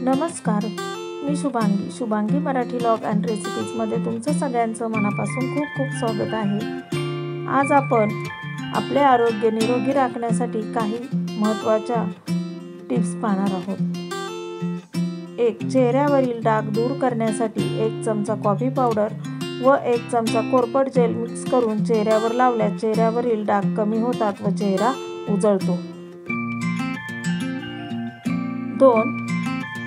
नमस्कार, मी Shubhangi Marathi log and रेसिपीजमध्ये तुमचं सगळ्यांचं मनापासून खूप खूप स्वागत आहे। आज आपण आपले आरोग्य निरोगी राखण्यासाठी काही महत्त्वाच्या टिप्स पाहणार आहोत। 1. चेहऱ्यावरील डाग दूर करण्यासाठी 1 चमचा कॉफी पावडर व 1 चमचा कोरफड जेल मिक्स करून चेहऱ्यावर लावल्यास चेहऱ्यावरील डाग कमी होतात व चेहरा उजळतो। 2.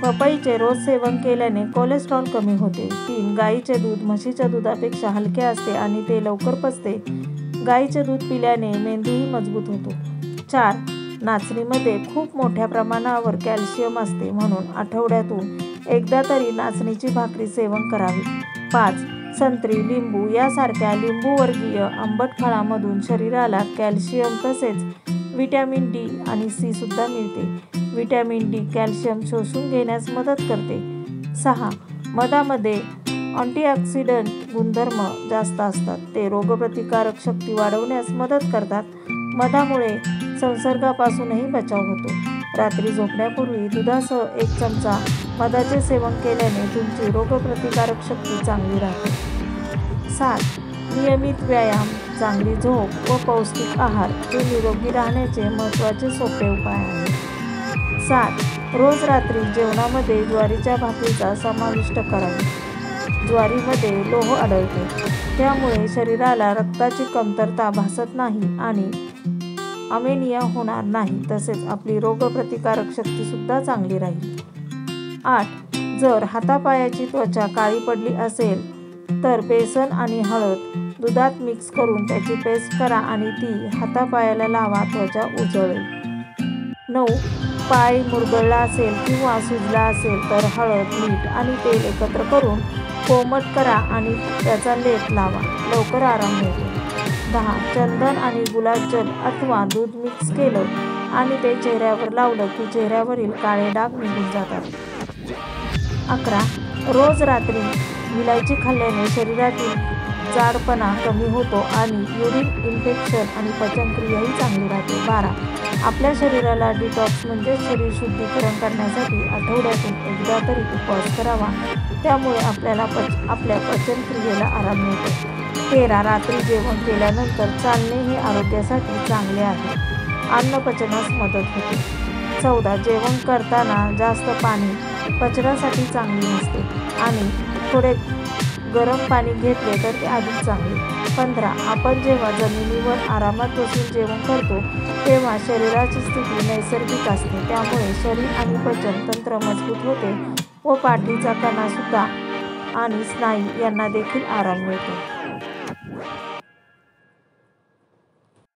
पपईचे रोज सेवन केल्याने कोलेस्ट्रॉल कमी होते। 3. गाईचे दूध म्हशीच्या दुधापेक्षा हलके असते आणि ते लवकर पचते। गाईचे दूध पिल्याने मेंदूही मजबूत होतो। 4. नाचणीमध्ये खूप मोठ्या प्रमाणावर कॅल्शियम असते, म्हणून आठवड्यातून एकदा तरी नाचणीची भाकरी सेवन करावी। 5. संत्री, लिंबू यासारख्या लिंबूवर्गीय आंबट फळांमधून शरीराला कॅल्शियम तसेच व्हिटॅमिन डी आणि सी सुद्धा मिळते। व्हिटॅमिन डी कॅल्शियम शोषून घेण्यास मदत करते। 6. मधामध्ये अँटीऑक्सिडंट गुणधर्म जास्त असतात, ते रोगप्रतिकारक शक्ती वाढवण्यास मदत करतात। मधामुळे संसर्गापासूनही बचाव होतो। रात्री झोपण्यापूर्वी दुधासह 1 चमचा मधाचे सेवन केल्याने तुमची रोगप्रतिकारक शक्ती चांगली राहते। 7. नियमित व्यायाम, चांगली झोप व पौष्टिक आहार हे निरोगी राहण्याचे महत्त्वाचे सोपे उपाय आहेत। 7. रोज रात्री जेवणामध्ये ज्वारीच्या भाकरीचा समाविष्ट करावा। ज्वारीमध्ये लोह आढळते, त्यामुळे शरीराला रक्ताची कमतरता भासत नाही आणि अमेनिया होणार नाही, तसेच आपली रोगप्रतिकारक शक्तीसुद्धा चांगली राहील। 8. जर हातापायाची त्वचा काळी पडली असेल तर बेसन आणि हळद दुधात मिक्स करून त्याची पेस्ट करा आणि ती हातापायाला लावा, त्वचा उजळेल। 9. पाय मुरगळला असेल किंवा सुजला असेल तर हळद, मीठ आणि तेल एकत्र करून कोमट करा आणि त्याचा लेप लावा, लवकर आराम मिळतो। 10. चंदन आणि गुलाबजल अथवा दूध मिक्स केलं आणि ते चेहऱ्यावर लावलं की चेहऱ्यावरील काळे डाग निघून जातात। 11. रोज रात्री विलायची खाल्ल्याने शरीरातील जाडपणा कमी होतो आणि युरिन इन्फेक्शन आणि पचनक्रियाही चांगली राहते। 12. आपल्या शरीराला डिटॉक्स म्हणजे शरीर शुद्धीकरण करण्यासाठी आठवड्यातून एकदा तरी उपवास करावा, त्यामुळे आपल्या पचनक्रियेला आराम मिळतो। 13. रात्री जेवण केल्यानंतर चालणे हे आरोग्यासाठी चांगले आहे, अन्न पचनास मदत होते। 14. जेवण करताना जास्त पाणी पचनासाठी चांगले नसते आणि थोडे गरम पाणी घेतले तर ते अधिक चांगले। 15. आपण जेव्हा जमिनीवर आरामात बसून जेवण करतो तेव्हा शरीराची स्थिती नैसर्गिक असते, त्यामुळे शरीर आणि पचन तंत्र मजबूत होते व पाठीचा कणा सुद्धा आणि स्नायू यांना देखील आराम मिळतो।